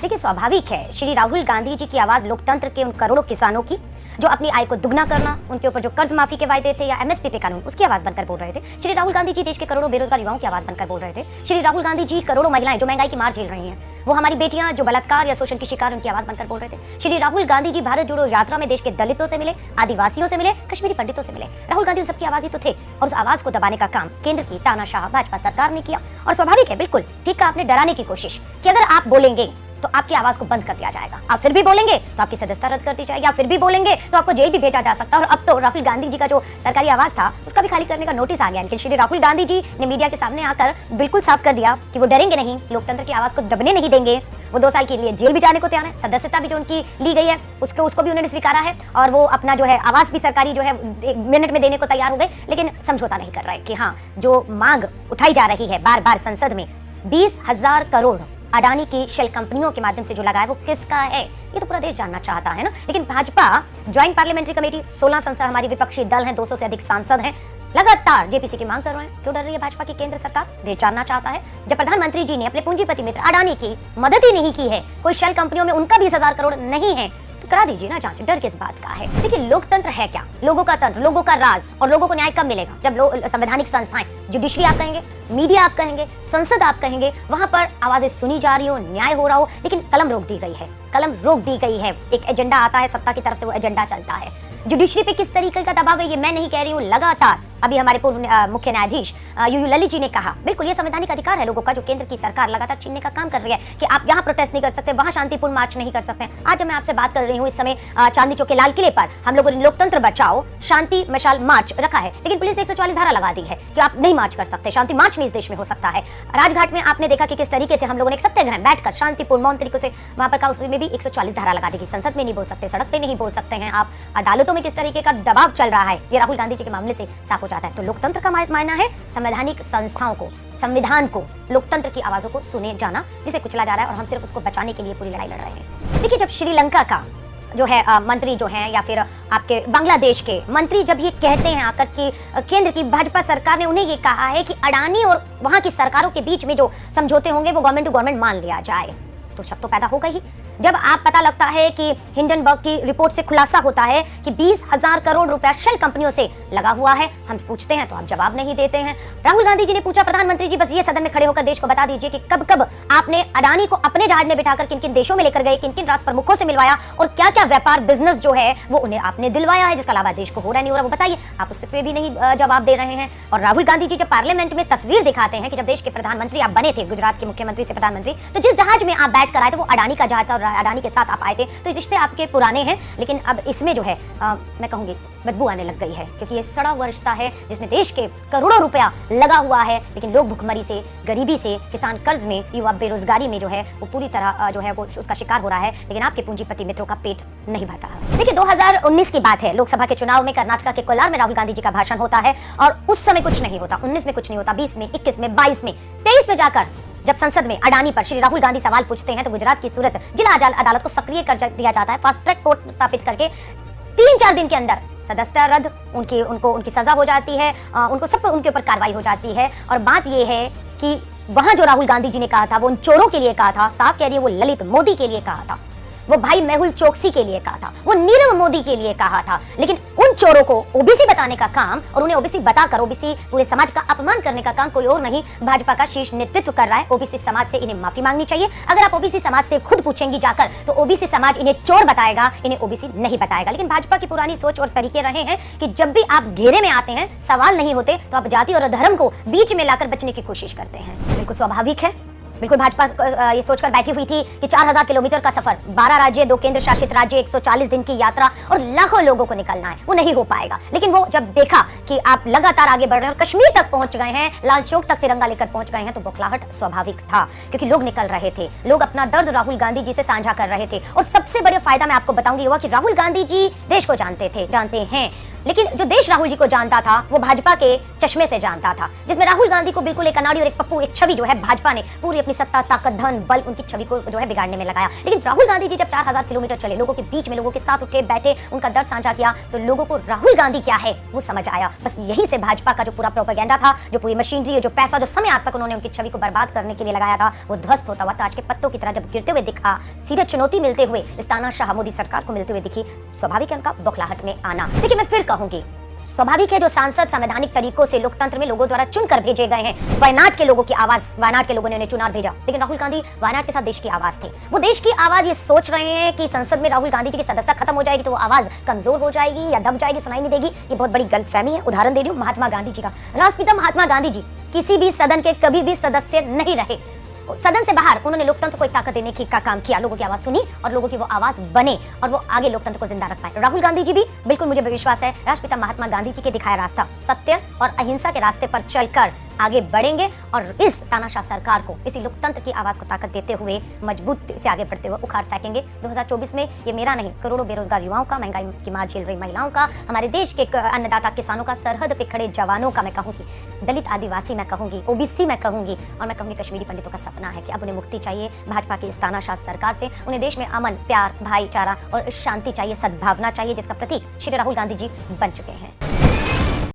देखिए, स्वाभाविक है, श्री राहुल गांधी जी की आवाज लोकतंत्र के उन करोड़ों किसानों की जो अपनी आय को दुगना करना, उनके ऊपर जो कर्ज माफी के वायदे थे या एमएसपी पे कानून, उसकी आवाज बनकर बोल रहे थे। श्री राहुल गांधी जी देश के करोड़ों बेरोजगार युवाओं की आवाज बनकर बोल रहे थे। श्री राहुल गांधी जी करोड़ों महिलाएं जो महंगाई की मार झेल रही हैं, वो हमारी बेटियां जो बलात्कार या शोषण की शिकार, उनकी आवाज बनकर बोल रहे थे। श्री राहुल गांधी जी भारत जोड़ो यात्रा में देश के दलितों से मिले, आदिवासियों से मिले, कश्मीरी पंडितों से मिले। राहुल गांधी उन सबकी आवाज ही तो थे और उस आवाज को दबाने का काम केंद्र की तानाशाह भाजपा सरकार ने किया। और स्वाभाविक है, बिल्कुल ठीक कहा आपने, डराने की कोशिश कि अगर आप बोलेंगे तो आपकी आवाज को बंद कर दिया जाएगा, आप फिर भी बोलेंगे तो आपकी सदस्यता रद्द कर दी जाएगी, आप फिर भी बोलेंगे तो आपको जेल भी भेजा जा सकता है। और अब तो राहुल गांधी जी का जो सरकारी आवाज था उसका भी खाली करने का नोटिस आ गया। लेकिन श्री राहुल गांधी जी ने मीडिया के सामने आकर बिल्कुल साफ कर दिया कि वो डरेंगे नहीं, लोकतंत्र की आवाज को दबने नहीं देंगे। वो 2 साल के लिए जेल भी जाने को तैयार है, सदस्यता भी जो उनकी ली गई है उसको भी उन्होंने स्वीकारा है, और वो अपना जो है आवाज भी सरकारी जो है 1 मिनट में देने को तैयार हो गए। लेकिन समझौता नहीं कर रहे कि हाँ, जो मांग उठाई जा रही है बार बार संसद में, 20,000 करोड़ अडानी की शेल कंपनियों के माध्यम से जो लगा है वो किसका है, ये तो पूरा देश जानना चाहता है ना। लेकिन भाजपा ज्वाइंट पार्लियामेंट्री कमेटी, 16 संसद हमारी विपक्षी दल हैं, 200 से अधिक सांसद हैं, लगातार जेपीसी की मांग कर रहे हैं। क्यों डर रही है भाजपा की केंद्र सरकार, देश जानना चाहता है। जब प्रधानमंत्री जी ने अपने पूंजीपति मित्र अडानी की मदद ही नहीं की है, कोई शेल कंपनियों में उनका 20,000 करोड़ नहीं है, तो करा दीजिए ना जांच, डर किस बात का है। देखिए, लोकतंत्र है क्या, लोगों का तंत्र, लोगों का राज, और लोगों को न्याय कब मिलेगा, जब संवैधानिक संस्थाएं, जुडिशरी आप कहेंगे, मीडिया आप कहेंगे, संसद आप कहेंगे, वहां पर आवाजें सुनी जा रही हो, न्याय हो रहा हो। लेकिन कलम रोक दी गई है, कलम रोक दी गई है। एक एजेंडा आता है सत्ता की तरफ से, वो एजेंडा चलता है। जुडिशरी पे किस तरीके का दबाव है ये मैं नहीं कह रही हूँ, लगातार अभी हमारे पूर्व मुख्य न्यायाधीश यूयू ललित जी ने कहा, बिल्कुल ये संवैधानिक अधिकार है लोगों का, जो केंद्र की सरकार लगातार छीनने का काम कर रही है कि आप यहाँ प्रोटेस्ट नहीं कर सकते, वहाँ शांतिपूर्ण मार्च नहीं कर सकते। आज जब मैं आपसे बात कर रही हूँ, इस समय चांदनी चौक के लाल किले पर हम लोगों ने लोकतंत्र बचाओ शांति मशाल मार्च रखा है, लेकिन पुलिस ने 144 धारा लगा दी है कि आप नहीं मार्च कर सकते, शांति मार्च नहीं इस देश में हो सकता है। राजघाट में आपने देखा कि किस तरीके से हम लोगों ने एक सत्याग्रह बैठकर शांतिपूर्ण मौन तरीके से वहां पर का, उसमें भी 144 धारा लगा दी गई। संसद में नहीं बोल सकते, सड़क पे नहीं बोल सकते हैं आप, अदालतों में किस तरीके का दबाव चल रहा है, ये राहुल गांधी जी के मामले से साफ हो जाता है। तो लोकतंत्र का मायना है संवैधानिक संस्थाओं को, संविधान को, लोकतंत्र की आवाजों को सुने जाना, जिसे कुचला जा रहा है, और हम सिर्फ उसको बचाने के लिए पूरी लड़ाई लड़ रहे हैं। देखिए, जब श्रीलंका का जो है मंत्री जो हैं, या फिर आपके बांग्लादेश के मंत्री जब ये कहते हैं आकर कि केंद्र की भाजपा सरकार ने उन्हें ये कहा है कि अडानी और वहां की सरकारों के बीच में जो समझौते होंगे वो गवर्नमेंट टू गवर्नमेंट मान लिया जाए, तो शक तो पैदा होगा ही। जब आप पता लगता है कि हिंडनबर्ग की रिपोर्ट से खुलासा होता है कि 20,000 करोड़ रुपया शेल कंपनियों से लगा हुआ है, हम पूछते हैं तो आप जवाब नहीं देते हैं। राहुल गांधी जी ने पूछा, प्रधानमंत्री जी बस ये सदन में खड़े होकर देश को बता दीजिए कि कब कब आपने अडानी को अपने जहाज में बिठाकर किन किन देशों में लेकर गए, किन किन राष्ट्र प्रमुखों से मिलवाया, और क्या क्या व्यापार बिजनेस जो है वो उन्हें आपने दिलवाया है, जिसका अलावा देश को हो रहा नहीं हो रहा, वो बताइए। आप उस पर भी नहीं जवाब दे रहे हैं। और राहुल गांधी जी जब पार्लियामेंट में तस्वीर दिखाते हैं कि जब देश के प्रधानमंत्री आप बने थे, गुजरात के मुख्यमंत्री से प्रधानमंत्री, तो जिस जहाज में आप बैठ कर आए थे वो अडानी का जहाज था, और अडानी के साथ आप आए थे, तो रिश्ते आपके पुराने हैं। लेकिन अब इसमें जो है मैं कहूंगी बदबू आने लग गई है, क्योंकि ये सड़ा हुआ रिश्ता है जिसमें देश के करोड़ों रुपया लगा हुआ है, लेकिन लोग भुखमरी से, गरीबी से, किसान कर्ज में, युवा बेरोजगारी में जो है वो पूरी तरह जो है वो उसका शिकार हो रहा है। लेकिन आपके पूंजीपति मित्रों का पेट नहीं भर रहा। देखिए, 2019 की बात है, लोकसभा के चुनाव में कर्नाटक के कोलार में राहुल गांधी जी का भाषण होता है, और उस समय कुछ नहीं होता, 19 में कुछ नहीं होता, 20 में, 21 में, 22 में, 23 में जाकर जब संसद में अडानी पर श्री राहुल गांधी सवाल पूछते हैं तो गुजरात की सूरत जिला अदालत को सक्रिय कर दिया जाता है, फास्ट ट्रैक कोर्ट स्थापित करके 3-4 दिन के अंदर सदस्यता रद्द, उनकी सजा हो जाती है, उनको सब उनके ऊपर कार्रवाई हो जाती है। और बात यह है कि वहां जो राहुल गांधी जी ने कहा था वो उन चोरों के लिए कहा था, साफ कह रही है, वो ललित मोदी के लिए कहा था, वो भाई मेहुल चोकसी के लिए कहा था, वो नीरव मोदी के लिए कहा था। लेकिन उन चोरों को ओबीसी बताने का काम और उन्हें ओबीसी बताकर ओबीसी पूरे समाज का अपमान करने का काम कोई और नहीं, भाजपा का शीर्ष नेतृत्व कर रहा है। ओबीसी समाज से इन्हें माफी मांगनी चाहिए। अगर आप ओबीसी समाज से खुद पूछेंगी जाकर तो ओबीसी समाज इन्हें चोर बताएगा, इन्हें ओबीसी नहीं बताएगा। लेकिन भाजपा की पुरानी सोच और तरीके रहे हैं कि जब भी आप घेरे में आते हैं, सवाल नहीं होते, तो आप जाति और धर्म को बीच में लाकर बचने की कोशिश करते हैं। बिल्कुल स्वाभाविक है, बिल्कुल भाजपा ये सोचकर बैठी हुई थी कि 4000 किलोमीटर का सफर, 12 राज्य, 2 केंद्र शासित राज्य, 140 दिन की यात्रा और लाखों लोगों को निकलना है, वो नहीं हो पाएगा। लेकिन वो जब देखा कि आप लगातार आगे बढ़ रहे हैं और कश्मीर तक पहुंच गए हैं, लाल चौक तक तिरंगा लेकर पहुंच गए हैं, तो बौखलाहट स्वाभाविक था, क्योंकि लोग निकल रहे थे, लोग अपना दर्द राहुल गांधी जी से साझा कर रहे थे। और सबसे बड़ा फायदा मैं आपको बताऊंगी हुआ कि राहुल गांधी जी देश को जानते हैं, लेकिन जो देश राहुल जी को जानता था वो भाजपा के चश्मे से जानता था, जिसमें राहुल गांधी को बिल्कुल एक अनाड़ी और एक पप्पू एक छवि जो है भाजपा ने पूरी अपनी सत्ता, ताकत, धन, बल उनकी छवि को जो है बिगाड़ने में लगाया। लेकिन राहुल गांधी जी जब 4000 किलोमीटर चले, लोगों के बीच में, लोगों के साथ उठे बैठे, उनका दर्द साझा किया, तो लोगों को राहुल गांधी क्या है वो समझ आया। बस यही से भाजपा का जो पूरा प्रोपेगेंडा था, जो पूरी मशीनरी, जो पैसा, जो समय आज तक उन्होंने उनकी छवि को बर्बाद करने के लिए लगाया था, वो ध्वस्त होता हुआ ताश के पत्तों की तरह जब गिरते हुए दिखा, सीधे चुनौती मिलते हुए इस तानाशाह मोदी सरकार को मिलते हुए दिखी, स्वाभाविक है उनका बौखलाहट में आना। देखिए मैं फिर कहूंगी, स्वाभाविक है जो सांसद संवैधानिक तरीकों से लोकतंत्र में लोगों द्वारा चुनकर भेजे गए हैं, वायनाड के लोगों की आवाज, वायनाड के लोगों ने उन्हें चुनाव भेजा, लेकिन राहुल गांधी वायनाड के साथ देश की आवाज थे। वो देश की आवाज ये सोच रहे हैं कि संसद में राहुल गांधी जी की सदस्यता खत्म हो जाएगी तो वो आवाज कमजोर हो जाएगी या दब जाएगी, सुनाई नहीं देगी। ये बहुत बड़ी गलतफहमी है। उदाहरण दे रही हूँ महात्मा गांधी जी का। राष्ट्रपिता महात्मा गांधी जी किसी भी सदन के कभी भी सदस्य नहीं रहे, सदन से बाहर उन्होंने लोकतंत्र को एक ताकत देने का काम किया, लोगों की आवाज सुनी और लोगों की वो आवाज बने और वो आगे लोकतंत्र को जिंदा रख पाए। राहुल गांधी जी भी बिल्कुल, मुझे विश्वास है, राष्ट्रपिता महात्मा गांधी जी के दिखाया रास्ता सत्य और अहिंसा के रास्ते पर चलकर आगे बढ़ेंगे और इस तानाशाह सरकार को, इसी लोकतंत्र की आवाज को ताकत देते हुए मजबूत से आगे बढ़ते हुए उखाड़ फेंकेंगे। 2024 में ये मेरा नहीं, करोड़ों बेरोजगार युवाओं का, महंगाई की मार झेल रही महिलाओं का, हमारे देश के अन्नदाता किसानों का, सरहद पे खड़े जवानों का, मैं कहूँगी दलित आदिवासी मैं कहूँगी, ओबीसी मैं कहूँगी, और मैं कहूँगी कश्मीरी पंडितों का सपना है कि अब उन्हें मुक्ति चाहिए भाजपा की इस तानाशाह सरकार से। उन्हें देश में अमन, प्यार, भाईचारा और शांति चाहिए, सद्भावना चाहिए, जिसका प्रतीक श्री राहुल गांधी जी बन चुके हैं।